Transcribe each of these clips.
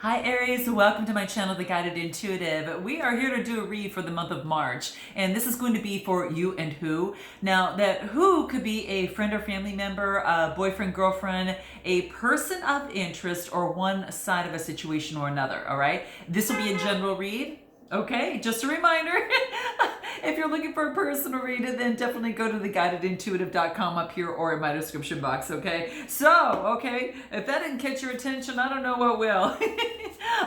Hi Aries, welcome to my channel, The Guided Intuitive. We are here to do a read for the month of March, and this is going to be for you and who. Now, that who could be a friend or family member, a boyfriend, girlfriend, a person of interest, or one side of a situation or another, all right? This will be a general read. Okay, just a reminder, if you're looking for a personal read, then definitely go to theguidedintuitive.com up here or in my description box, okay? So, okay, if that didn't catch your attention, I don't know what will.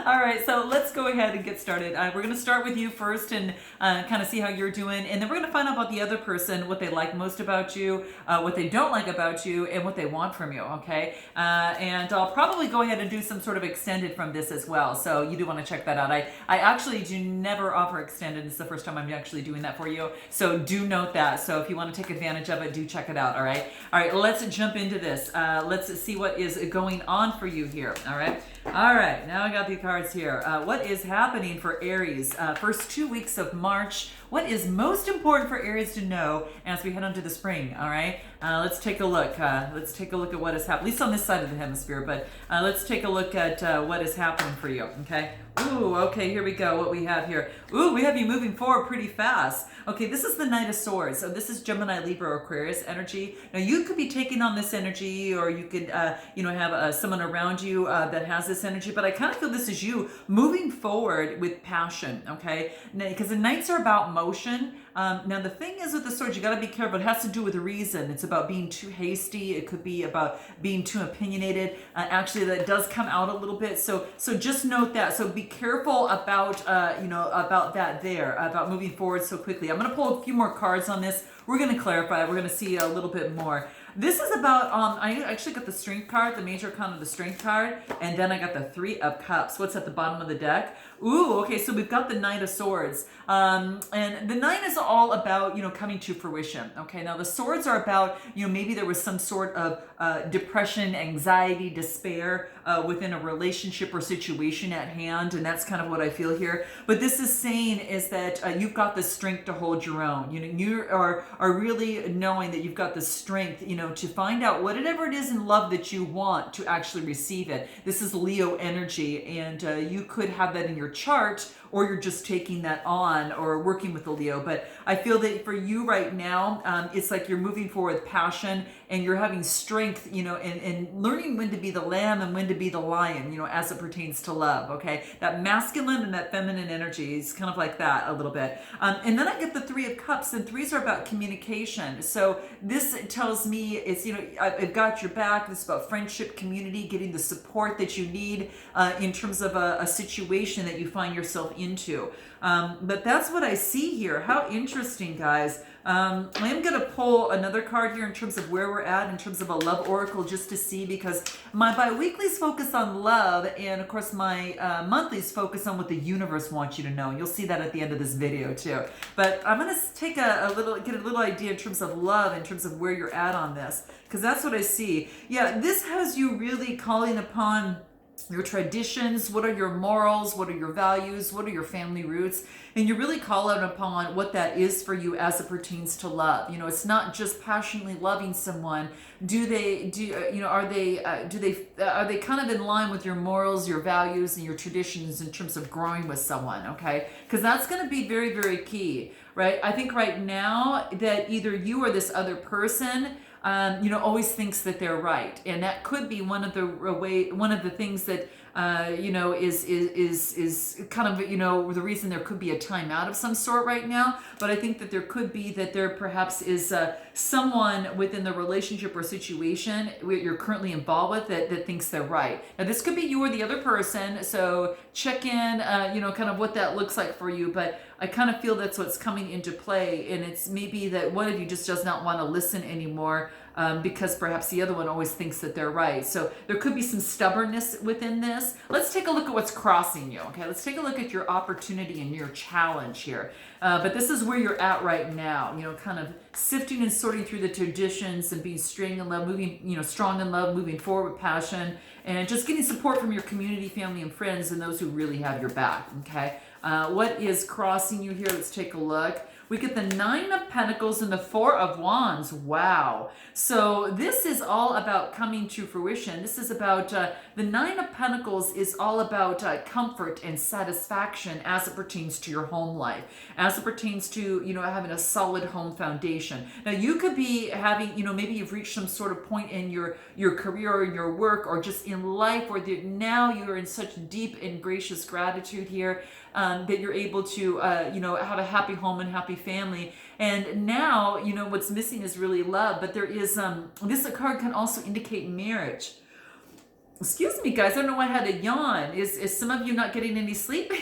All right, so let's go ahead and get started. We're going to start with you first and kind of see how you're doing, and then we're going to find out about the other person, what they like most about you, what they don't like about you, and what they want from you, okay? And I'll probably go ahead and do some sort of extended from this as well, so you do want to check that out. I actually do never offer extended. It's the first time I'm actually doing that for you, so do note that. So if you want to take advantage of it, do check it out. All right, let's jump into this. Let's see what is going on for you here. All right, now I got the cards here. What is happening for Aries first 2 weeks of March? What is most important for Aries to know as we head into the spring? All right, let's take a look. Let's take a look at what has happened, at least on this side of the hemisphere, but let's take a look at what is happening for you, okay? Ooh, okay, here we go. What we have here. Ooh, we have you moving forward pretty fast. Okay, this is the Knight of Swords. So this is Gemini, Libra, or Aquarius energy. Now you could be taking on this energy, or you could, have someone around you that has this energy. But I kind of feel this is you moving forward with passion. Okay, because the Knights are about motion. Now the thing is with the swords, you got to be careful. It has to do with reason. It's about being too hasty. It could be about being too opinionated. Actually, that does come out a little bit. So just note that. So be careful about about that there, about moving forward so quickly. I'm going to pull a few more cards on this. We're going to clarify. We're going to see a little bit more. This is about, I actually got the Strength card, the major arcana of the Strength card, and then I got the Three of Cups. What's at the bottom of the deck? Ooh, okay, so we've got the Knight of Swords. And the Knight is all about, coming to fruition. Okay, now the Swords are about, maybe there was some sort of depression, anxiety, despair within a relationship or situation at hand, and that's kind of what I feel here. But this is saying is that you've got the strength to hold your own. You are really knowing that you've got the strength, to find out whatever it is in love that you want to actually receive it. This is Leo energy, and you could have that in your chart, or you're just taking that on or working with the Leo. But I feel that for you right now, it's like you're moving forward with passion and you're having strength, and learning when to be the lamb and when to be the lion, as it pertains to love, okay? That masculine and that feminine energy is kind of like that a little bit. And then I get the Three of Cups, and threes are about communication. So this tells me it's, I've got your back. This is about friendship, community, getting the support that you need in terms of a situation that you find yourself into. But that's what I see here. How interesting, guys. I am going to pull another card here in terms of where we're at in terms of a love oracle, just to see, because my bi-weeklies focus on love, and of course my monthlies focus on what the universe wants you to know. You'll see that at the end of this video too. But I'm going to take get a little idea in terms of love, in terms of where you're at on this, because that's what I see. Yeah, this has you really calling upon your traditions. What are your morals? What are your values? What are your family roots? And you really call out upon what that is for you as it pertains to love. It's not just passionately loving someone. Are they kind of in line with your morals, your values, and your traditions in terms of growing with someone? Okay, because that's going to be very, very key, right? I think right now that either you or this other person always thinks that they're right, and that could be one of the things that is kind of the reason there could be a timeout of some sort right now. But I think that there could be that there perhaps is someone within the relationship or situation you're currently involved with that thinks they're right. Now this could be you or the other person, so check in, kind of what that looks like for you. But I kind of feel that's what's coming into play, and it's maybe that one of you just does not want to listen anymore because perhaps the other one always thinks that they're right. So there could be some stubbornness within this. Let's take a look at what's crossing you, okay? Let's take a look at your opportunity and your challenge here. But this is where you're at right now, kind of sifting and sorting through the traditions and being strong in love, moving forward with passion, and just getting support from your community, family, and friends, and those who really have your back, okay? What is crossing you here? Let's take a look. We get the Nine of Pentacles and the Four of Wands. Wow. So this is all about coming to fruition. This is about The Nine of Pentacles is all about comfort and satisfaction as it pertains to your home life, as it pertains to, having a solid home foundation. Now, you could be having, maybe you've reached some sort of point in your career or in your work or just in life where now you're in such deep and gracious gratitude here that you're able to, have a happy home and happy family. And now, what's missing is really love, but there is, this card can also indicate marriage. Excuse me, guys, I don't know why I had a yawn. Is some of you not getting any sleep?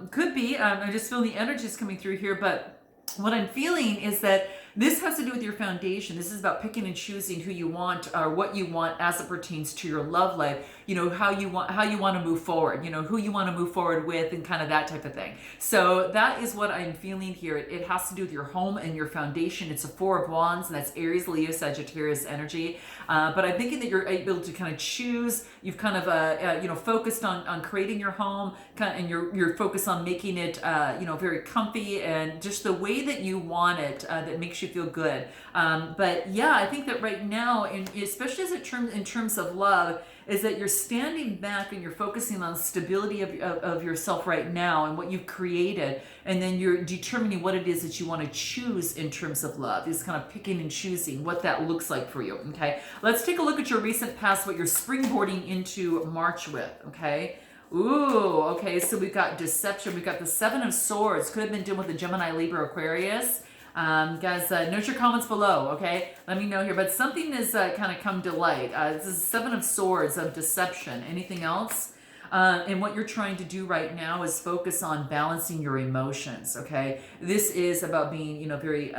Could be. I just feel the energies coming through here, but what I'm feeling is that this has to do with your foundation. This is about picking and choosing who you want or what you want as it pertains to your love life. How you want to move forward. Who you want to move forward with, and kind of that type of thing. So that is what I'm feeling here. It has to do with your home and your foundation. It's a Four of Wands, and that's Aries, Leo, Sagittarius energy. But I'm thinking that you're able to kind of choose. You've kind of focused on creating your home, and you're focused on making it very comfy and just the way that you want it, that makes you feel good. But yeah, I think that right now, especially in terms of love, is that you're standing back and you're focusing on stability of yourself right now and what you've created, and then you're determining what it is that you want to choose in terms of love. It's kind of picking and choosing what that looks like for you. Okay, let's take a look at your recent past, what you're springboarding into March with. Okay. Ooh, okay, so we've got deception. We've got the Seven of Swords. Could have been dealing with the Gemini, Libra, Aquarius. Guys, note your comments below, okay? Let me know here. But something has kind of come to light. This is Seven of Swords of deception. Anything else? And what you're trying to do right now is focus on balancing your emotions, okay? This is about being, very,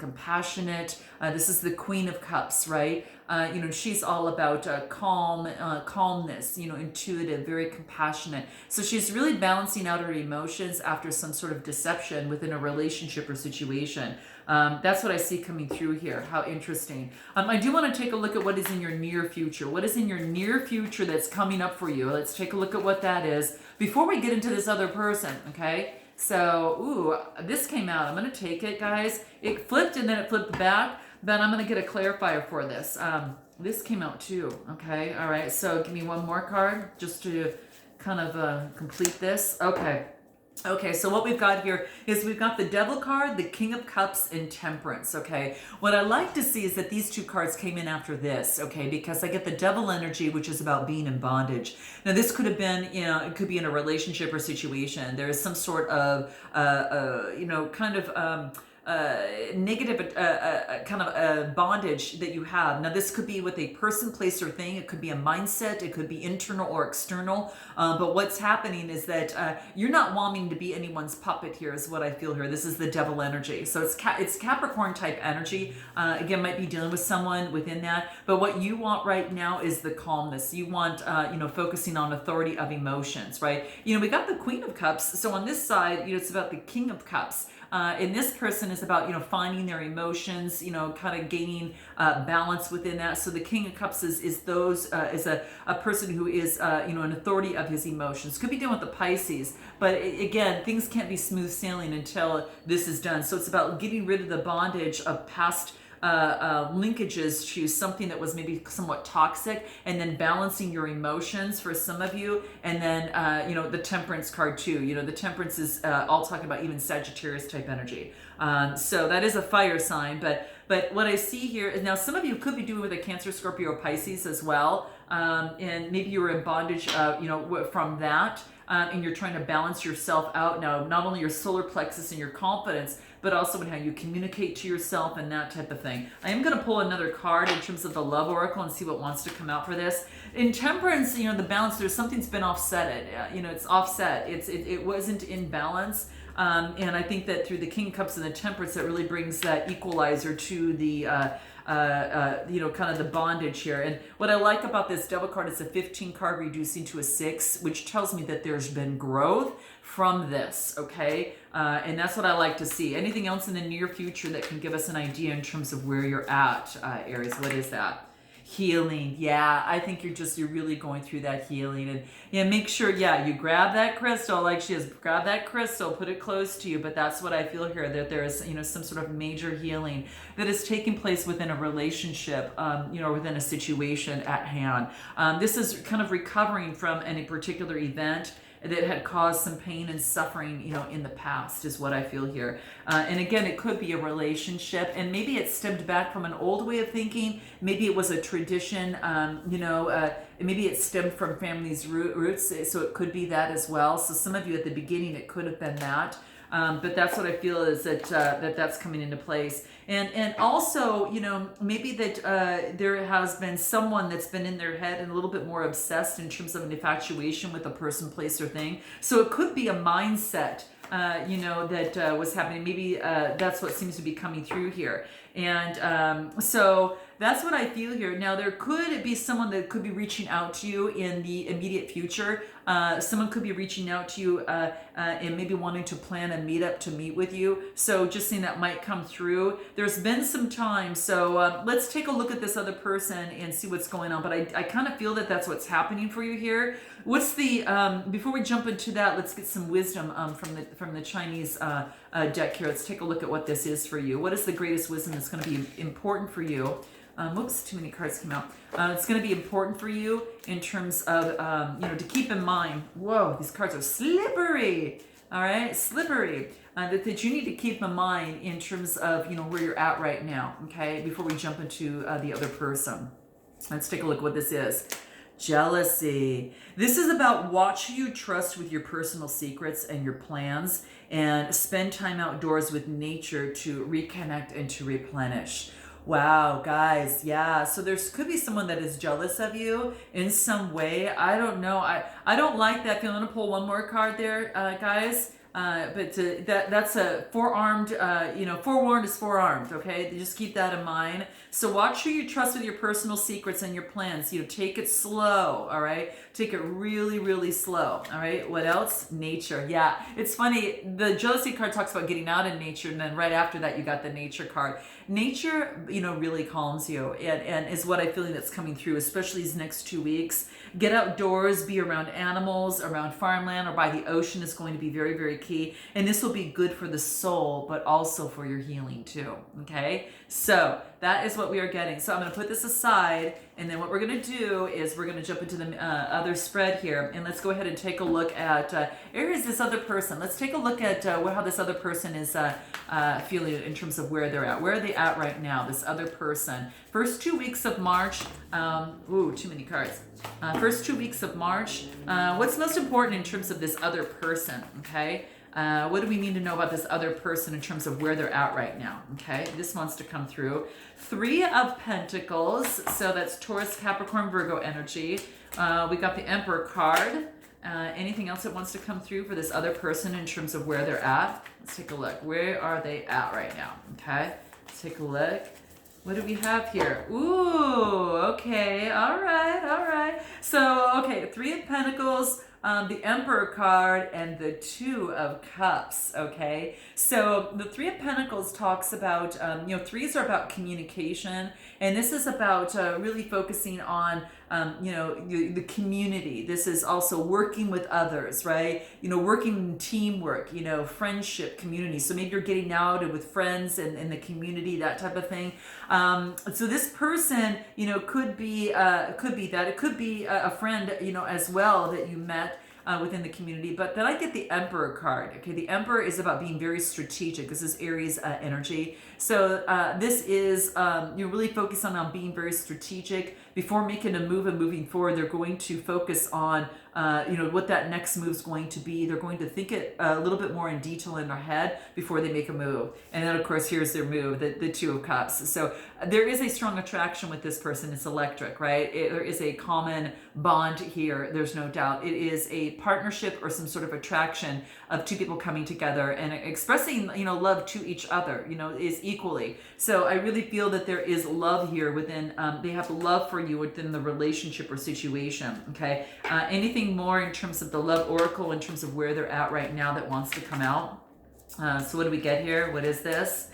compassionate. This is the Queen of Cups, right? She's all about calmness, intuitive, very compassionate. So she's really balancing out her emotions after some sort of deception within a relationship or situation. That's what I see coming through here. How interesting. I do want to take a look at what is in your near future. What is in your near future that's coming up for you? Let's take a look at what that is before we get into this other person, okay? So, ooh, this came out. I'm going to take it, guys. It flipped and then it flipped back. Then I'm going to get a clarifier for this. This came out too, okay? All right, so give me one more card just to kind of complete this. Okay, so what we've got here is we've got the Devil card, the King of Cups, and Temperance, okay? What I like to see is that these two cards came in after this, okay? Because I get the Devil energy, which is about being in bondage. Now, this could have been, it could be in a relationship or situation. There is some sort of, negative kind of a bondage that you have. Now, this could be with a person, place, or thing. It could be a mindset. It could be internal or external. But what's happening is that you're not wanting to be anyone's puppet here, is what I feel here. This is the Devil energy. So it's Capricorn type energy. Again, might be dealing with someone within that. But what you want right now is the calmness. You want, focusing on authority of emotions, right? We got the Queen of Cups. So on this side, it's about the King of Cups. And this person is about, finding their emotions, kind of gaining balance within that. So the King of Cups is a person who is, an authority of his emotions. Could be dealing with the Pisces, but again, things can't be smooth sailing until this is done. So it's about getting rid of the bondage of past linkages to something that was maybe somewhat toxic, and then balancing your emotions for some of you. And then, the Temperance card too. The Temperance is all talking about even Sagittarius type energy. So that is a fire sign, but what I see here is now some of you could be doing with a Cancer, Scorpio, or Pisces as well. And maybe you were in bondage, from that. And you're trying to balance yourself out now, not only your solar plexus and your confidence, but also in how you communicate to yourself and that type of thing. I am going to pull another card in terms of the Love Oracle and see what wants to come out for this. In Temperance, the balance, something's been offset. It's offset. It wasn't in balance. And I think that through the King of Cups and the Temperance, that really brings that equalizer to the, kind of the bondage here. And what I like about this Devil card is a 15 card reducing to a 6, which tells me that there's been growth from this, okay? And that's what I like to see. Anything else in the near future that can give us an idea in terms of where you're at, Aries? What is that? Healing. Yeah, I think you're really going through that healing. And yeah, make sure, yeah, you grab that crystal like she is. Grab that crystal, put it close to you. But that's what I feel here, that there is, some sort of major healing that is taking place within a relationship, within a situation at hand. This is kind of recovering from any particular event that had caused some pain and suffering, in the past, is what I feel here. And again, it could be a relationship, and maybe it stemmed back from an old way of thinking. Maybe it was a tradition, maybe it stemmed from family's roots, so it could be that as well. So some of you at the beginning, it could have been that. But that's what I feel is that that's coming into place. And also, maybe that there has been someone that's been in their head and a little bit more obsessed in terms of an infatuation with a person, place, or thing. So it could be a mindset, that was happening. Maybe that's what seems to be coming through here. And so that's what I feel here. Now, there could be someone that could be reaching out to you in the immediate future. Someone could be reaching out to you and maybe wanting to plan a meetup to meet with you. So just seeing that might come through. There's been some time. So let's take a look at this other person and see what's going on. But I kind of feel that that's what's happening for you here. What's the, before we jump into that, let's get some wisdom from the Chinese deck here. Let's take a look at what this is for you. What is the greatest wisdom that's going to be important for you? Whoops, too many cards came out. It's going to be important for you in terms of, to keep in mind. Whoa, these cards are slippery. All right, slippery. That you need to keep in mind in terms of, where you're at right now. Okay, before we jump into the other person. Let's take a look at what this is. Jealousy. This is about watch who you trust with your personal secrets and your plans, and spend time outdoors with nature to reconnect and to replenish. Wow, guys, yeah. So there could be someone that is jealous of you in some way. I don't know. I don't like that. If you want to pull one more card there, guys. But that's a forearmed, forewarned is forearmed, okay? Just keep that in mind. So watch who you trust with your personal secrets and your plans. Take it slow, all right? Take it really, really slow, all right? What else? Nature, yeah. It's funny, the jealousy card talks about getting out in nature, and then right after that, you got the nature card. Nature, really calms you, and is what I feel that's coming through, especially these next 2 weeks. Get outdoors, be around animals, around farmland, or by the ocean is going to be very, very key. And this will be good for the soul, but also for your healing too, okay? So that is what we are getting. So I'm going to put this aside, and then what we're going to do is we're going to jump into the other spread here, and let's go ahead and take a look at Aries, this other person. Let's take a look at how this other person is feeling in terms of where they're at. Where are they at right now, this other person? First 2 weeks of March. Too many cards. First 2 weeks of March. What's most important in terms of this other person, okay? What do we need to know about this other person in terms of where they're at right now? Okay, this wants to come through. 3 of Pentacles, so that's Taurus, Capricorn, Virgo energy. We got the Emperor card. Anything else that wants to come through for this other person in terms of where they're at? Let's take a look. Where are they at right now? Okay, let's take a look. What do we have here? Ooh, okay, all right. So, okay, 3 of Pentacles, the Emperor card, and the 2 of Cups, okay? So the 3 of Pentacles talks about, threes are about communication, and this is about really focusing on, the community. This is also working with others, right? Working in teamwork, friendship, community. So maybe you're getting out with friends and in the community, that type of thing. So this person, could be that. It could be a friend, as well that you met within the community. But then I get the Emperor card. Okay, the Emperor is about being very strategic. This is Aries energy. So this is you're really focusing on being very strategic before making a move and moving forward. They're going to focus on what that next move is going to be. They're going to think it a little bit more in detail in their head before they make a move. And then of course here's their move, the 2 of Cups. So there is a strong attraction with this person. It's electric, right? There is a common bond here. There's no doubt. It is a partnership or some sort of attraction of 2 people coming together and expressing, love to each other, is equally. So I really feel that there is love here within, they have love for you within the relationship or situation, okay? Anything more in terms of the love oracle, in terms of where they're at right now that wants to come out? So what do we get here? What is this?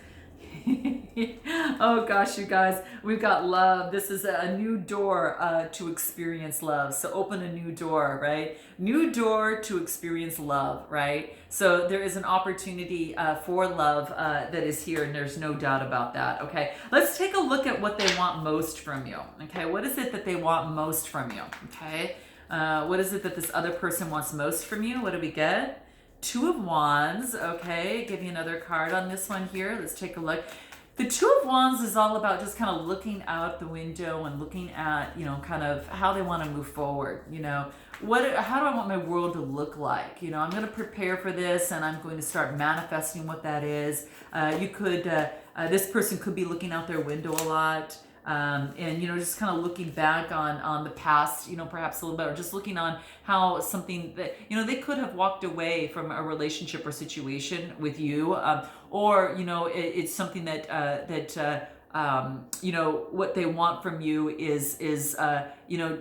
Oh gosh, you guys, we've got love. This is a new door to experience love. So open a new door, right? New door to experience love, right? So there is an opportunity for love that is here, and there's no doubt about that. Okay, let's take a look at what they want most from you. Okay, what is it that they want most from you? Okay, what is it that this other person wants most from you? What do we get? Two of Wands. Okay, give you another card on this one here. Let's take a look. The Two of Wands is all about just kind of looking out the window and looking at, you know, kind of how they want to move forward. You know, how do I want my world to look like? You know, I'm going to prepare for this, and I'm going to start manifesting what that is. This person could be looking out their window a lot. And, you know, just kind of looking back on the past, you know, perhaps a little bit, or just looking on how something that, you know, they could have walked away from a relationship or situation with you, or, you know, it's something you know, what they want from you is you know,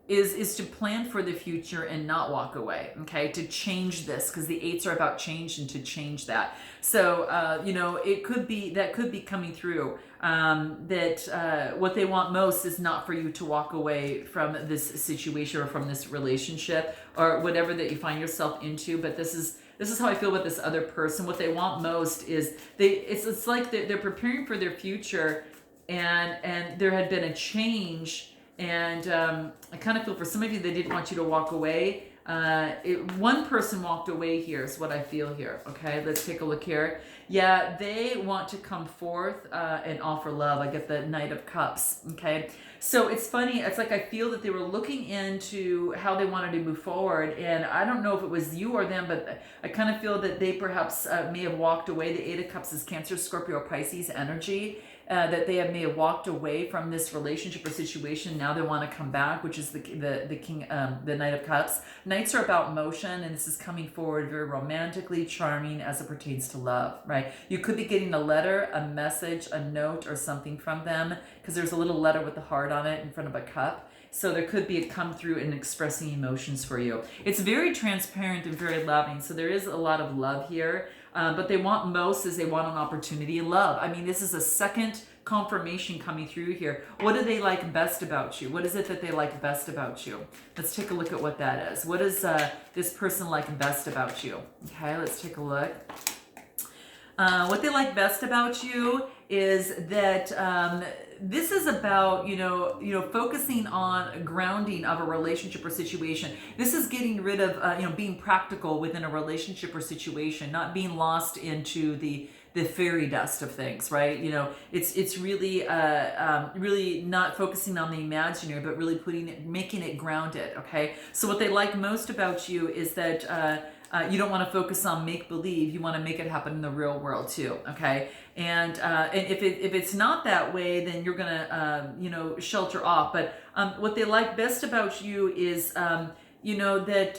is to plan for the future and not walk away. Okay, to change this, because the eights are about change, and to change that. So you know, it could be that could be coming through, that what they want most is not for you to walk away from this situation or from this relationship or whatever that you find yourself into. But this is how I feel about this other person. What they want most is it's like they're preparing for their future, and there had been a change. And I kind of feel for some of you, they didn't want you to walk away. One person walked away here is what I feel here. Okay, let's take a look here. Yeah, they want to come forth and offer love. I get the Knight of Cups. Okay, so it's funny. It's like I feel that they were looking into how they wanted to move forward. And I don't know if it was you or them, but I kind of feel that they perhaps may have walked away. The Eight of Cups is Cancer, Scorpio, Pisces may have walked away from this relationship or situation. Now they want to come back, which is the King, the Knight of Cups. Knights are about motion, and this is coming forward very romantically, charming as it pertains to love, right? You could be getting a letter, a message, a note, or something from them, because there's a little letter with a heart on it in front of a cup. So there could be a come through and expressing emotions for you. It's very transparent and very loving. So there is a lot of love here. But they want most is they want an opportunity in love. I mean, this is a second confirmation coming through here. What do they like best about you? What is it that they like best about you? Let's take a look at what that is. What does this person like best about you? Okay, let's take a look. What they like best about you is that this is about, you know, focusing on grounding of a relationship or situation. This is getting rid of, you know, being practical within a relationship or situation, not being lost into the fairy dust of things, right? You know, it's really really not focusing on the imaginary, but really making it grounded. Okay, so what they like most about you is that you don't want to focus on make-believe. You want to make it happen in the real world too. Okay, and if it's not that way, then you're gonna you know, shelter off. But what they like best about you is you know, that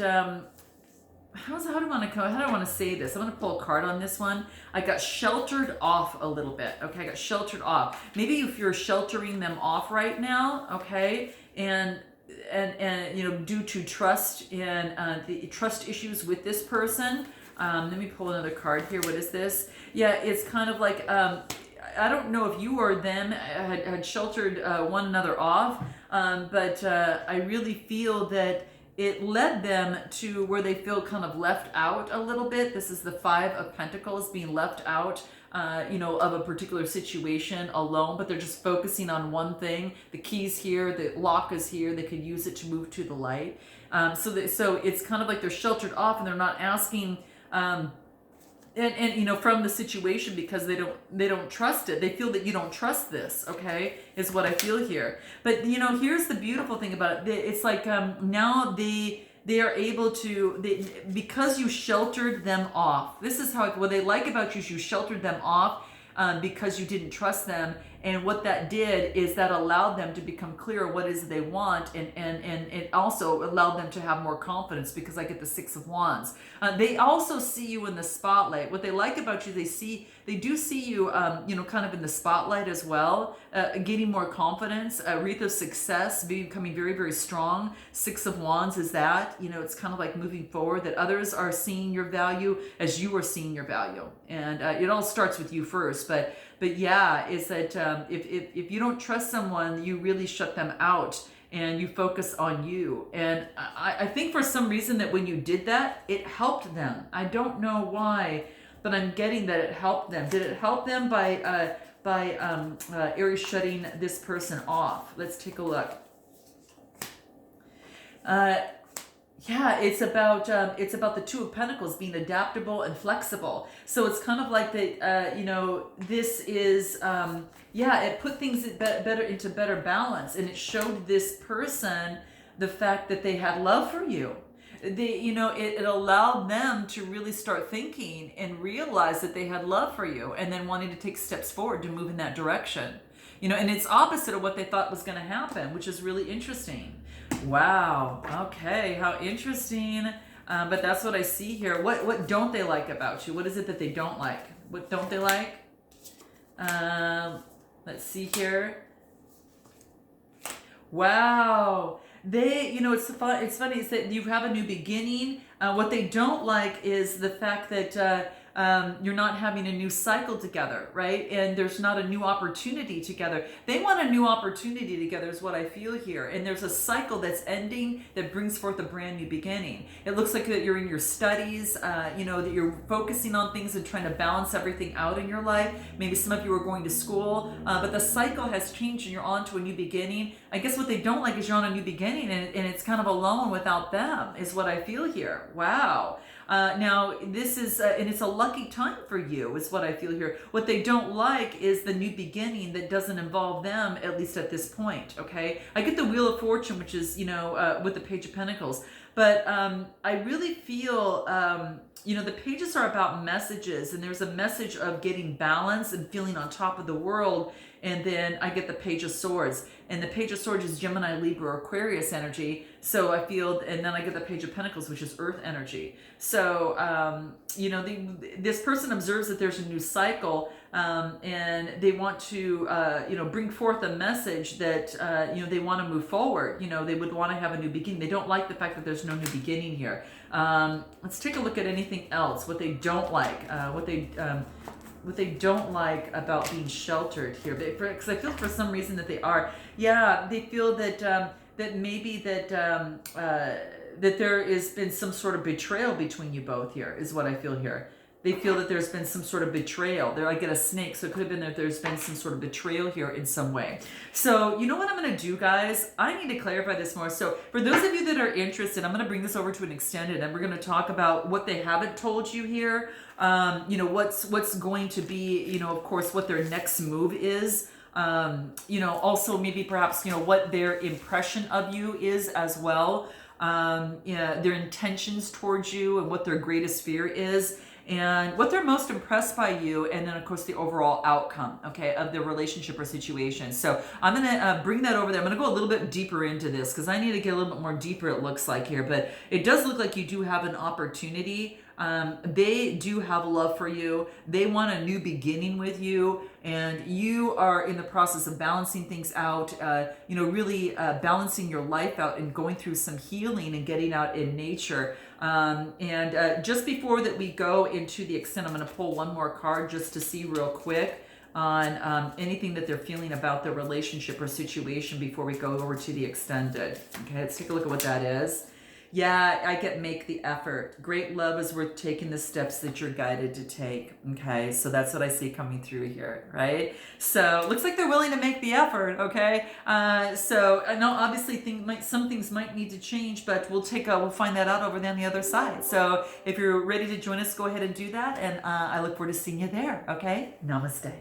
how do I want to say this? I'm going to pull a card on this one. I got sheltered off a little bit. Okay, I got sheltered off. Maybe if you're sheltering them off right now, okay, and you know, due to trust and the trust issues with this person. Let me pull another card here. What is this? Yeah, it's kind of like I don't know if you or them had sheltered one another off, but I really feel that it led them to where they feel kind of left out a little bit. This is the Five of Pentacles, being left out, you know, of a particular situation alone, but they're just focusing on one thing. The key's here, the lock is here. They could use it to move to the light. So it's kind of like they're sheltered off, and they're not asking, and you know, from the situation, because they don't trust it. They feel that you don't trust this. Okay, is what I feel here. But you know, here's the beautiful thing about it. It's like now they are able to, because you sheltered them off. This is how what they like about you is you sheltered them off because you didn't trust them, And what that did is that allowed them to become clear what it is they want, and it also allowed them to have more confidence, because I get the Six of Wands. They also see you in the spotlight. What they like about you, they do see you, kind of in the spotlight as well, gaining more confidence, wreath of success, becoming very, very strong. Six of Wands is that, it's kind of like moving forward, that others are seeing your value as you are seeing your value. And it all starts with you first, but yeah, is that if you don't trust someone, you really shut them out and you focus on you. And I think for some reason that when you did that, it helped them. I don't know why, but I'm getting that it helped them. Did it help them by Aries shutting this person off? Let's take a look. Yeah, it's about the Two of Pentacles, being adaptable and flexible. So it's kind of like that, this is, it put things into better balance, and it showed this person the fact that they had love for you. It allowed them to really start thinking and realize that they had love for you, and then wanting to take steps forward to move in that direction. And it's opposite of what they thought was going to happen, which is really interesting. Wow. Okay. How interesting. But that's what I see here. What don't they like about you? What is it that they don't like? What don't they like? Let's see here. Wow. It's funny. It's that you have a new beginning. What they don't like is the fact that you're not having a new cycle together, right? And there's not a new opportunity together. They want a new opportunity together is what I feel here. And there's a cycle that's ending that brings forth a brand new beginning. It looks like that you're in your studies, that you're focusing on things and trying to balance everything out in your life. Maybe some of you are going to school, but the cycle has changed and you're on to a new beginning. I guess what they don't like is you're on a new beginning and it's kind of alone without them is what I feel here. Wow. Now, this is, and it's a lucky time for you, is what I feel here. What they don't like is the new beginning that doesn't involve them, at least at this point, okay? I get the Wheel of Fortune, which is, with the Page of Pentacles. But I really feel, the pages are about messages, and there's a message of getting balance and feeling on top of the world. And then I get the Page of Swords, and the Page of Swords is Gemini, Libra, Aquarius energy. So I feel, and then I get the Page of Pentacles, which is Earth energy. So, this person observes that there's a new cycle, and they want to, bring forth a message that, they want to move forward. They would want to have a new beginning. They don't like the fact that there's no new beginning here. Let's take a look at anything else, what they don't like, what they don't like about being sheltered here. Because I feel for some reason that they are. Yeah, they feel that that maybe that there has been some sort of betrayal between you both here, is what I feel here. They feel that there's been some sort of betrayal. There, I get a snake, so it could have been that there's been some sort of betrayal here in some way. So, you know what I'm going to do, guys? I need to clarify this more. So, for those of you that are interested, I'm going to bring this over to an extended, and we're going to talk about what they haven't told you here. What's going to be, of course, what their next move is. Also maybe perhaps, what their impression of you is as well. Their intentions towards you and what their greatest fear is. And what they're most impressed by you, and then of course the overall outcome, okay, of the relationship or situation. So I'm gonna bring that over there. I'm gonna go a little bit deeper into this because I need to get a little bit more deeper, it looks like here, but it does look like you do have an opportunity. They do have love for you. They want a new beginning with you, and you are in the process of balancing things out, really balancing your life out and going through some healing and getting out in nature. Just before that we go into the extent, I'm going to pull one more card just to see real quick on anything that they're feeling about their relationship or situation before we go over to the extended. Okay, let's take a look at what that is. Yeah, I get make the effort. Great love is worth taking the steps that you're guided to take. Okay, so that's what I see coming through here, right? So looks like they're willing to make the effort, okay? So I know obviously some things might need to change, but we'll find that out over there on the other side. So if you're ready to join us, go ahead and do that. And I look forward to seeing you there, okay? Namaste.